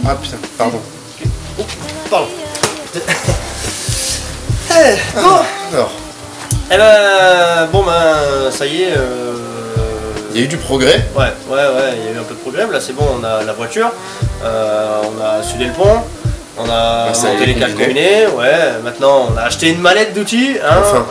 Ah putain, pardon. Oh, pardon. Alors. Eh ben, bon ben, ça y est. Il y a eu du progrès. Ouais, il y a eu un peu de progrès. Là, c'est bon, on a la voiture, on a soudé le pont, on a monté les câbles combinés. Ouais, maintenant, on a acheté une mallette d'outils. Hein, enfin.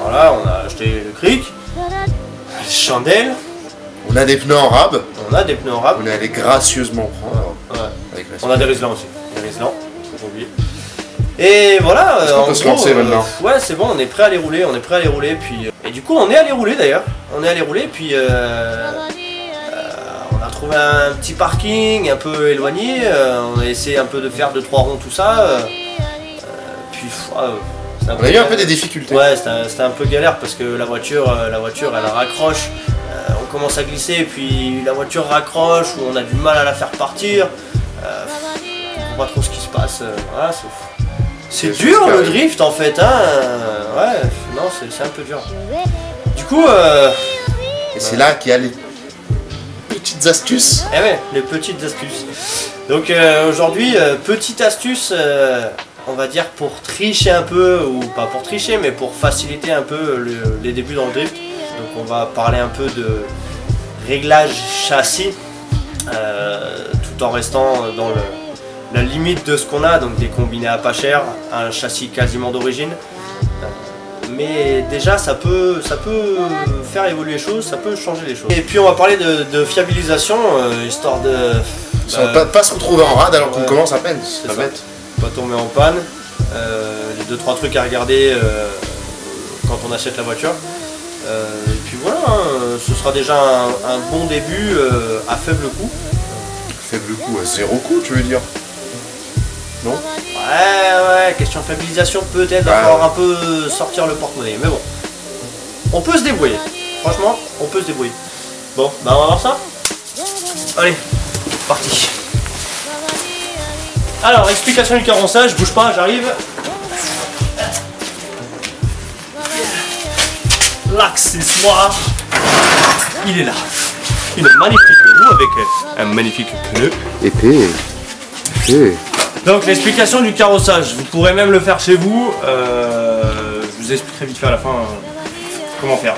Voilà, on a acheté le cric, les chandelles. On a des pneus en rab. On a des pneus en rab. On est allé gracieusement prendre. Ouais. On a des Riesland aussi. Des Riesland, faut pas oublier. Et voilà. On peut se lancer maintenant. Ouais, c'est bon, on est prêt à les rouler, puis et du coup, on est allé rouler d'ailleurs. On est allé rouler, puis on a trouvé un petit parking un peu éloigné. On a essayé un peu de faire 2-3 ronds, tout ça. Puis on a eu un peu des difficultés. Ouais, c'était un peu galère parce que la voiture elle raccroche. On commence à glisser, puis la voiture raccroche, ou on a du mal à la faire partir. On comprend pas trop ce qui se passe. Voilà, c'est dur le drift en fait, hein. Ouais, non, c'est un peu dur. Du coup, et c'est là qu'il y a les petites astuces. Eh ouais, les petites astuces. Donc aujourd'hui, petite astuce, on va dire pour tricher un peu, ou pas pour tricher, mais pour faciliter un peu les débuts dans le drift. Donc on va parler un peu de réglage châssis, tout en restant dans la limite de ce qu'on a, donc des combinés à pas cher, un châssis quasiment d'origine. Mais déjà ça peut faire évoluer les choses, ça peut changer les choses. Et puis on va parler de fiabilisation, histoire de pas se retrouver en rade alors qu'on commence à peine. C'est pas bête. Pas tomber en panne. Les 2-3 trucs à regarder quand on achète la voiture. Et puis voilà, hein, ce sera déjà un bon début à faible coût. Faible coût, à 0 coût tu veux dire? Non? Ouais, question fiabilisation, peut-être va falloir un peu sortir le porte-monnaie, mais bon. On peut se débrouiller, franchement, on peut se débrouiller. Bon, bah on va voir ça. Allez, parti. Alors, explication du carrossage, bouge pas, j'arrive. L'accessoire, il est là. Une magnifique roue avec un magnifique pneu. Épais. Donc l'explication du carrossage, vous pourrez même le faire chez vous. Je vous expliquerai vite fait à la fin comment faire.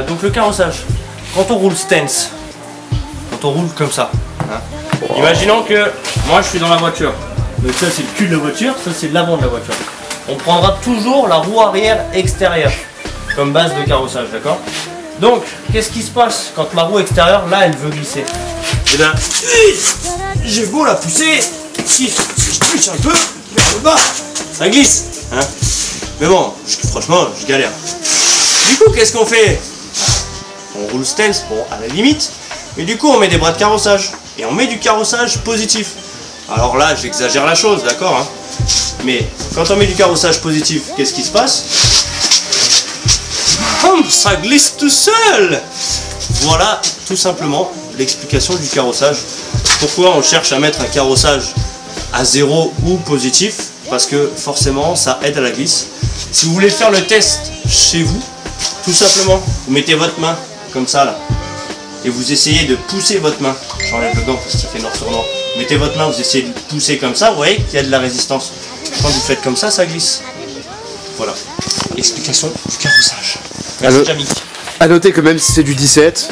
Donc le carrossage, quand on roule stance, quand on roule comme ça, hein, imaginons que moi je suis dans la voiture. Donc ça c'est le cul de la voiture, ça c'est l'avant de la voiture. On prendra toujours la roue arrière extérieure comme base de carrossage, d'accord? Donc, qu'est-ce qui se passe quand ma roue extérieure, là, elle veut glisser? Et bien, j'ai beau la pousser, si je touche un peu, vers le bas, ça glisse, hein? Mais bon, franchement, je galère. Du coup, qu'est-ce qu'on fait? On roule stance, bon, à la limite, mais du coup, on met des bras de carrossage, et on met du carrossage positif. Alors là, j'exagère la chose, d'accord, hein? Mais quand on met du carrossage positif, qu'est-ce qui se passe? Ça glisse tout seul. Voilà tout simplement l'explication du carrossage. Pourquoi on cherche à mettre un carrossage à 0 ou positif? Parce que forcément ça aide à la glisse. Si vous voulez faire le test chez vous, tout simplement, vous mettez votre main comme ça là et vous essayez de pousser votre main. J'enlève le gant parce qu'il fait noir sur noir. Mettez votre main, vous essayez de pousser comme ça, vous voyez qu'il y a de la résistance. Quand vous faites comme ça glisse. Voilà. Explication du carrossage. A noter que même si c'est du 17,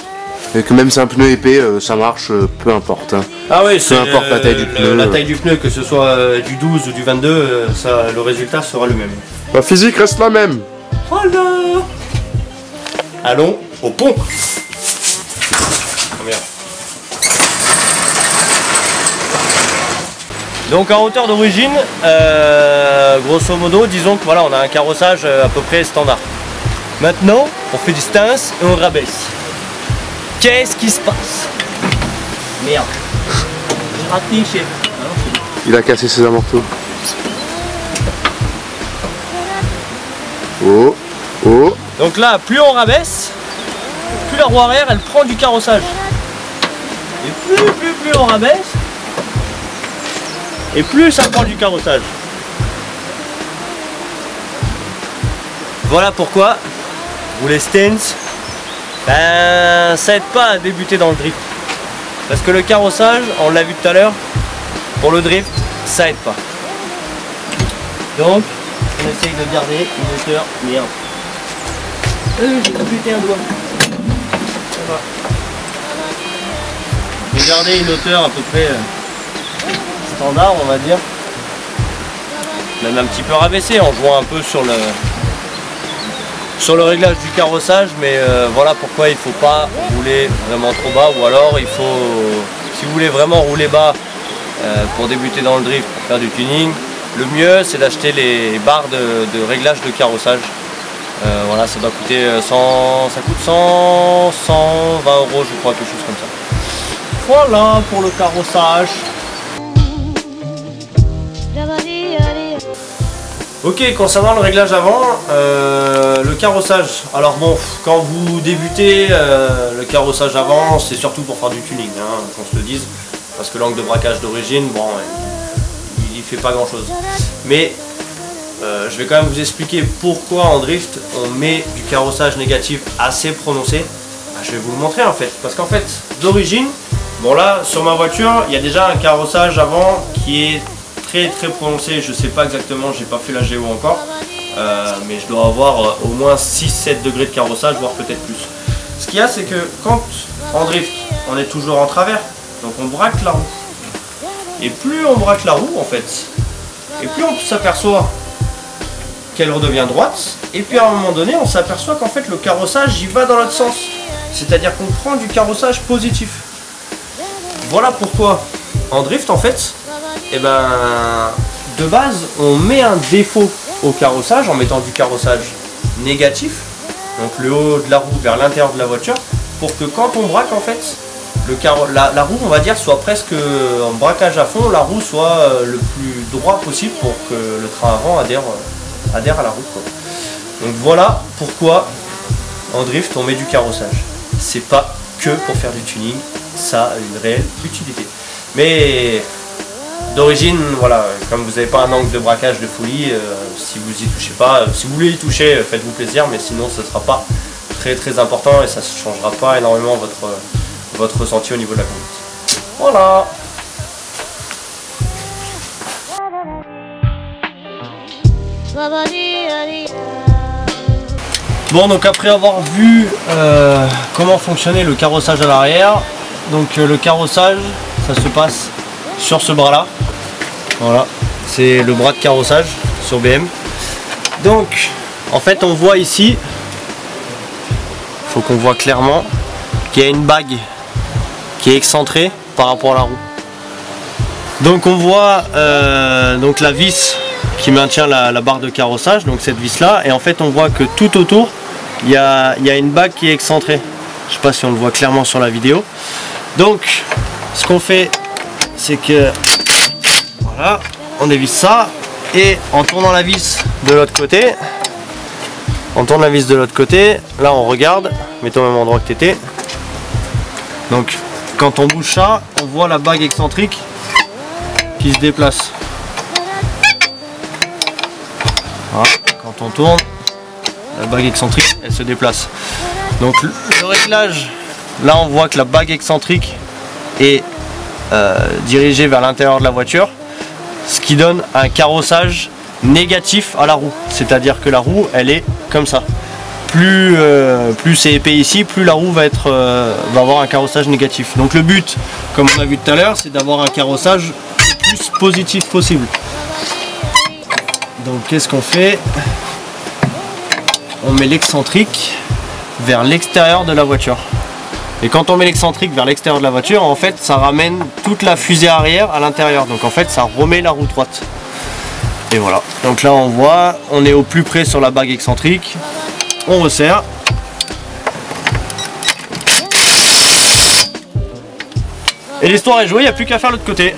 et que même si c'est un pneu épais, ça marche, peu importe. Hein. Ah oui, peu importe la taille du pneu. La taille du pneu, que ce soit du 12 ou du 22, ça, le résultat sera le même. La physique reste la même. Voilà. Allons au pont. Oh merde. Donc en hauteur d'origine, grosso modo, disons que voilà, on a un carrossage à peu près standard. Maintenant, on fait du stance et on rabaisse. Qu'est-ce qui se passe? Merde. J'ai raté, chef. Il a cassé ses amortos. Oh, oh. Donc là, plus on rabaisse, plus la roue arrière elle prend du carrossage. Et plus on rabaisse, et plus ça prend du carrossage. Voilà pourquoi rouler stance, ben, ça aide pas à débuter dans le drift. Parce que le carrossage, on l'a vu tout à l'heure, pour le drift, ça aide pas. Donc, on essaye de garder une hauteur merde. J'ai buté un doigt. Ça va. Je vais garder une hauteur à peu près standard, on va dire. Même un petit peu rabaissé en jouant un peu sur le réglage du carrossage, mais voilà pourquoi il faut pas rouler vraiment trop bas, ou alors il faut, si vous voulez vraiment rouler bas pour débuter dans le drift, pour faire du tuning, le mieux c'est d'acheter les barres de réglage de carrossage. Voilà, ça doit coûter ça coûte 100, 120 €, je crois, quelque chose comme ça. Voilà pour le carrossage. Ok, concernant le réglage avant, le carrossage, alors bon, quand vous débutez, le carrossage avant, c'est surtout pour faire du tuning, hein, qu'on se le dise, parce que l'angle de braquage d'origine, bon, il fait pas grand chose. Mais je vais quand même vous expliquer pourquoi en drift on met du carrossage négatif assez prononcé. Je vais vous le montrer en fait, parce qu'en fait, d'origine, bon là, sur ma voiture, il y a déjà un carrossage avant qui est très prononcé. Je sais pas exactement, j'ai pas fait la géo encore, mais je dois avoir au moins 6-7 degrés de carrossage, voire peut-être plus. Ce qu'il y a, c'est que quand en drift on est toujours en travers, donc on braque la roue, et plus on braque la roue en fait, et plus on s'aperçoit qu'elle redevient droite, et puis à un moment donné on s'aperçoit qu'en fait le carrossage il va dans l'autre sens, c'est à dire qu'on prend du carrossage positif. Voilà pourquoi en drift en fait, et ben, de base, on met un défaut au carrossage en mettant du carrossage négatif, donc le haut de la roue vers l'intérieur de la voiture, pour que quand on braque en fait, la roue on va dire soit presque en braquage à fond, la roue soit le plus droit possible pour que le train avant adhère à la roue, quoi. Donc voilà pourquoi en drift on met du carrossage. C'est pas que pour faire du tuning, ça a une réelle utilité. Mais d'origine, voilà, comme vous n'avez pas un angle de braquage de folie, si vous y touchez pas, si vous voulez y toucher, faites-vous plaisir, mais sinon ce ne sera pas très important et ça ne changera pas énormément votre ressenti au niveau de la conduite. Voilà. Bon, donc après avoir vu comment fonctionnait le carrossage à l'arrière, donc le carrossage, ça se passe sur ce bras là, voilà, c'est le bras de carrossage sur BM. Donc en fait on voit ici, il faut qu'on voit clairement qu'il y a une bague qui est excentrée par rapport à la roue. Donc on voit donc la vis qui maintient la barre de carrossage, donc cette vis là, et en fait on voit que tout autour il y a une bague qui est excentrée. Je sais pas si on le voit clairement sur la vidéo. Donc ce qu'on fait, c'est que voilà, on dévisse ça et en tournant la vis de l'autre côté, on tourne la vis de l'autre côté, là on regarde, mettons au même endroit que tu étais. Donc quand on bouge ça, on voit la bague excentrique qui se déplace. Voilà, quand on tourne, la bague excentrique elle se déplace. Donc le réglage, là on voit que la bague excentrique est dirigée vers l'intérieur de la voiture, ce qui donne un carrossage négatif à la roue, c'est-à-dire que la roue elle est comme ça. Plus c'est épais ici, plus la roue va avoir un carrossage négatif. Donc le but, comme on a vu tout à l'heure, c'est d'avoir un carrossage le plus positif possible. Donc qu'est-ce qu'on fait? On met l'excentrique vers l'extérieur de la voiture. Et quand on met l'excentrique vers l'extérieur de la voiture, en fait ça ramène toute la fusée arrière à l'intérieur. Donc en fait ça remet la roue droite. Et voilà. Donc là on voit, on est au plus près sur la bague excentrique. On resserre. Et l'histoire est jouée, il n'y a plus qu'à faire l'autre côté.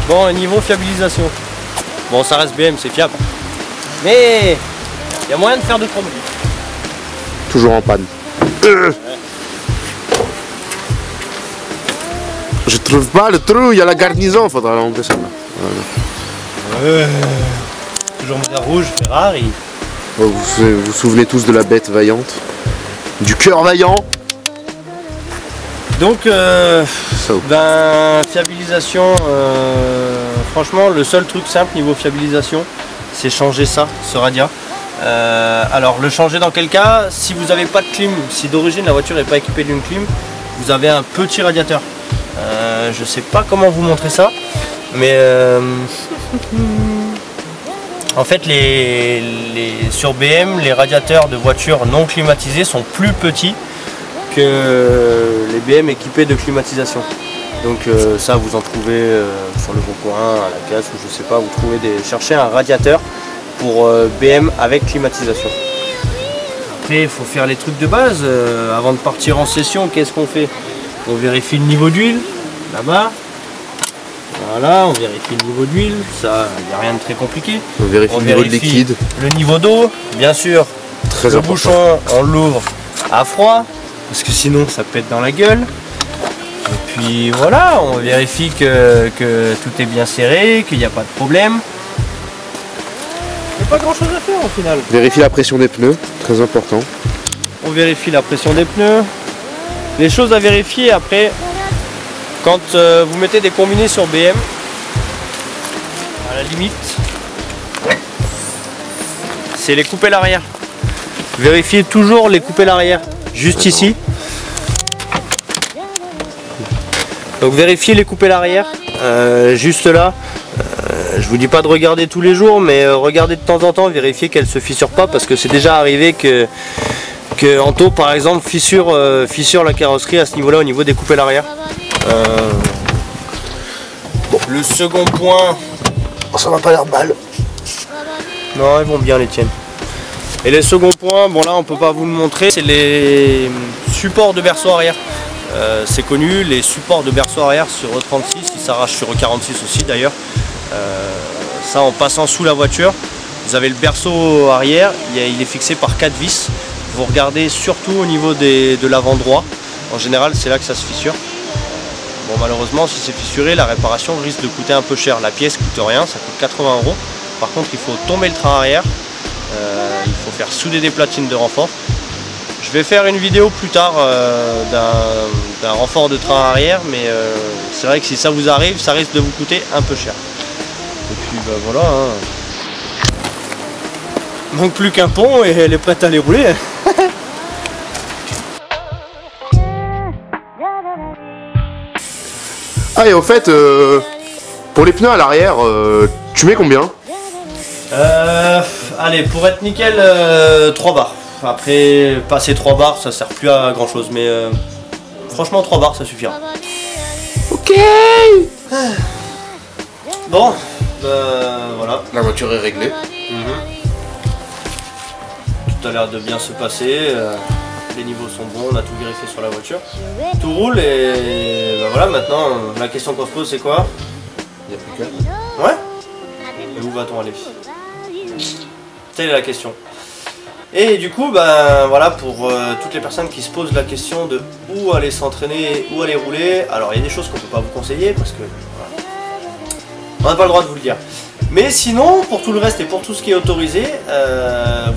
Bon, niveau fiabilisation. Bon, ça reste BM, c'est fiable. Mais il y a moyen de faire 2-3 modifs. Toujours en panne. Ouais. Je trouve pas le trou, il y a la garnison, faudra enlever ça là. Voilà. Toujours modèle rouge, Ferrari. Oh, vous vous souvenez tous de la bête vaillante, du cœur vaillant. Donc, fiabilisation, franchement, le seul truc simple niveau fiabilisation, c'est changer ça, ce radia. Alors, le changer dans quel cas? Si vous n'avez pas de clim, si d'origine la voiture n'est pas équipée d'une clim, vous avez un petit radiateur. Je sais pas comment vous montrer ça, mais en fait, sur BM, les radiateurs de voitures non climatisées sont plus petits que les BM équipés de climatisation. Donc ça, vous en trouvez sur le bon coin, à la caisse, ou je sais pas, vous trouvez cherchez un radiateur pour BM avec climatisation. Après, il faut faire les trucs de base. Avant de partir en session, qu'est-ce qu'on fait? On vérifie le niveau d'huile, là-bas. Voilà, on vérifie le niveau d'huile, ça, il n'y a rien de très compliqué. On vérifie le niveau de liquide. Le niveau d'eau, bien sûr. Très le important. Bouchon, on l'ouvre à froid, parce que sinon ça pète dans la gueule. Et puis voilà, on vérifie que tout est bien serré, qu'il n'y a pas de problème. Il n'y a pas grand chose à faire au final. Vérifie la pression des pneus, très important. On vérifie la pression des pneus. Les choses à vérifier après, quand vous mettez des combinés sur BM, à la limite, c'est les coupelles arrière. Vérifiez toujours les coupelles arrière, juste ici. Donc vérifiez les coupelles arrière, juste là. Je vous dis pas de regarder tous les jours, mais regardez de temps en temps, vérifiez qu'elles se fissurent pas, parce que c'est déjà arrivé que Anto par exemple fissure la carrosserie à ce niveau là, au niveau des coupelles arrière. Bon. Le second point, Ça m'a pas l'air mal. non, ils vont bien les tiennes. Et les seconds points, bon là on peut pas vous le montrer, c'est les supports de berceau arrière. C'est connu, les supports de berceau arrière sur E36, ils s'arrachent sur E46 aussi d'ailleurs. Ça, en passant sous la voiture, vous avez le berceau arrière, il est fixé par 4 vis. Vous regardez surtout au niveau de l'avant droit. En général, c'est là que ça se fissure. Bon, malheureusement, si c'est fissuré, la réparation risque de coûter un peu cher. La pièce coûte rien, ça coûte 80 €. Par contre, il faut tomber le train arrière. Il faut faire souder des platines de renfort. Je vais faire une vidéo plus tard d'un renfort de train arrière, mais c'est vrai que si ça vous arrive, ça risque de vous coûter un peu cher. Et puis bah voilà. Hein. Manque plus qu'un pont et elle est prête à les rouler. Ah, et au fait, pour les pneus à l'arrière, tu mets combien? Allez, pour être nickel, 3 bars. Après, passer 3 bars, ça sert plus à grand chose, mais franchement 3 bars ça suffira. Ok. Bon, voilà. La voiture est réglée. Tout a l'air de bien se passer. Les niveaux sont bons, on a tout vérifié sur la voiture. Tout roule et bah voilà, maintenant la question qu'on se pose c'est quoi? Il n'y a plus qu'à. Ouais. Et où va-t-on aller? Telle est la question. Et du coup, ben voilà, pour toutes les personnes qui se posent la question de où aller s'entraîner, où aller rouler, alors il y a des choses qu'on ne peut pas vous conseiller parce que voilà, on n'a pas le droit de vous le dire. Mais sinon, pour tout le reste et pour tout ce qui est autorisé,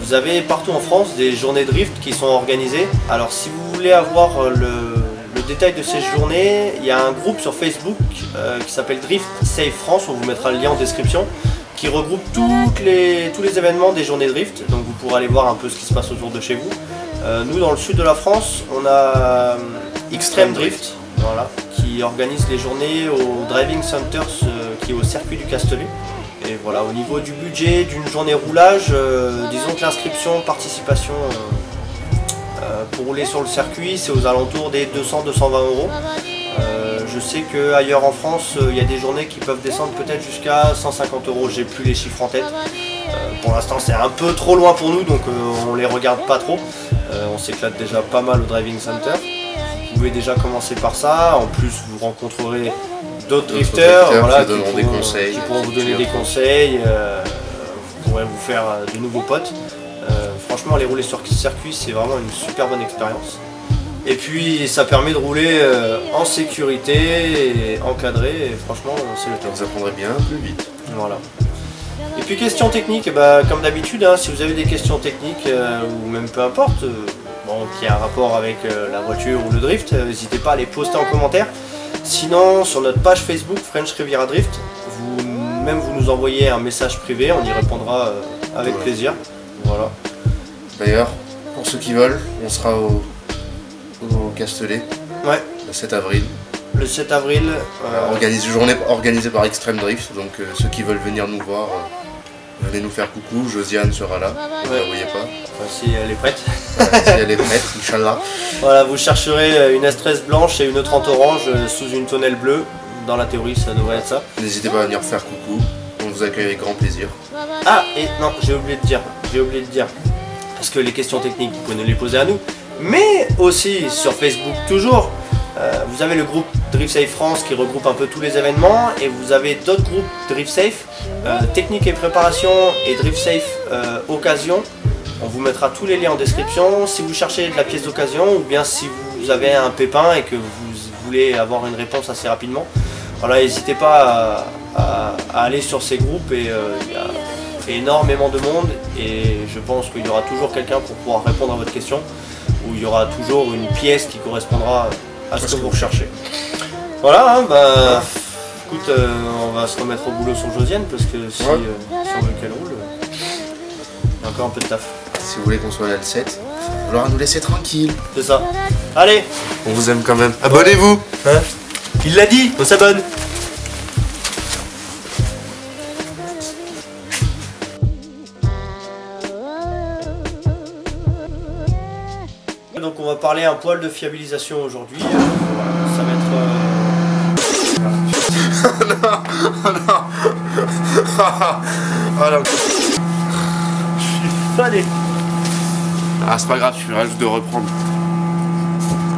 vous avez partout en France des journées drift qui sont organisées. Alors si vous voulez avoir le détail de ces journées, il y a un groupe sur Facebook qui s'appelle Drift Save France, on vous mettra le lien en description, qui regroupe tous les événements des journées drift, donc vous pourrez aller voir un peu ce qui se passe autour de chez vous. Nous dans le sud de la France, on a Extreme Drift, voilà, qui organise les journées au Driving Centers qui est au circuit du Castellet. Et voilà, au niveau du budget d'une journée roulage, disons que l'inscription, participation pour rouler sur le circuit, c'est aux alentours des 200-220 €. Je sais qu'ailleurs en France, il y a des journées qui peuvent descendre peut-être jusqu'à 150 €, j'ai plus les chiffres en tête. Pour l'instant c'est un peu trop loin pour nous, donc on les regarde pas trop. On s'éclate déjà pas mal au Driving Center. Vous pouvez déjà commencer par ça, en plus vous rencontrerez d'autres drifters voilà, qui pourront vous donner des conseils, vous pourrez vous faire de nouveaux potes. Franchement, aller rouler sur circuit, c'est vraiment une super bonne expérience. Et puis ça permet de rouler en sécurité, et encadré, et franchement c'est le top. Vous apprendrez bien plus vite. Voilà. Et puis questions techniques, comme d'habitude, si vous avez des questions techniques ou même peu importe, qui a un rapport avec la voiture ou le drift, n'hésitez pas à les poster en commentaire. Sinon sur notre page Facebook French Riviera Drift, vous nous envoyez un message privé, on y répondra avec plaisir. Voilà. D'ailleurs, pour ceux qui veulent, on sera au Castellet, le 7 avril. Le 7 avril. Journée organisée par Extreme Drift, donc ceux qui veulent venir nous voir, venez nous faire coucou, Josiane sera là, vous la voyez pas. Enfin, si elle est prête. Voilà, si elle est prête, Inch'Allah. Voilà, vous chercherez une S13 blanche et une E30 orange sous une tonnelle bleue. Dans la théorie, ça devrait être ça. N'hésitez pas à venir faire coucou, on vous accueille avec grand plaisir. Ah, et non, j'ai oublié de dire. Parce que les questions techniques, vous pouvez nous les poser à nous. Mais aussi sur Facebook toujours, vous avez le groupe Drift Safe France qui regroupe un peu tous les événements, et vous avez d'autres groupes Drift Safe, technique et préparation et Drift Safe occasion. On vous mettra tous les liens en description. Si vous cherchez de la pièce d'occasion, ou bien si vous avez un pépin et que vous voulez avoir une réponse assez rapidement, voilà, n'hésitez pas à aller sur ces groupes, et il y a énormément de monde, et je pense qu'il y aura toujours quelqu'un pour pouvoir répondre à votre question, ou il y aura toujours une pièce qui correspondra à ce que vous recherchez. Voilà, écoute, on va se remettre au boulot sur Josiane, parce que si on veut qu'elle roule, il y a encore un peu de taf. Si vous voulez qu'on soit là le 7, il va falloir nous laisser tranquille. C'est ça. Allez, on vous aime quand même. Abonnez-vous. Il l'a dit, on s'abonne. Donc on va parler un poil de fiabilisation aujourd'hui. Ça va être... non. Je suis fané. Ah, c'est pas grave, je suis juste de reprendre.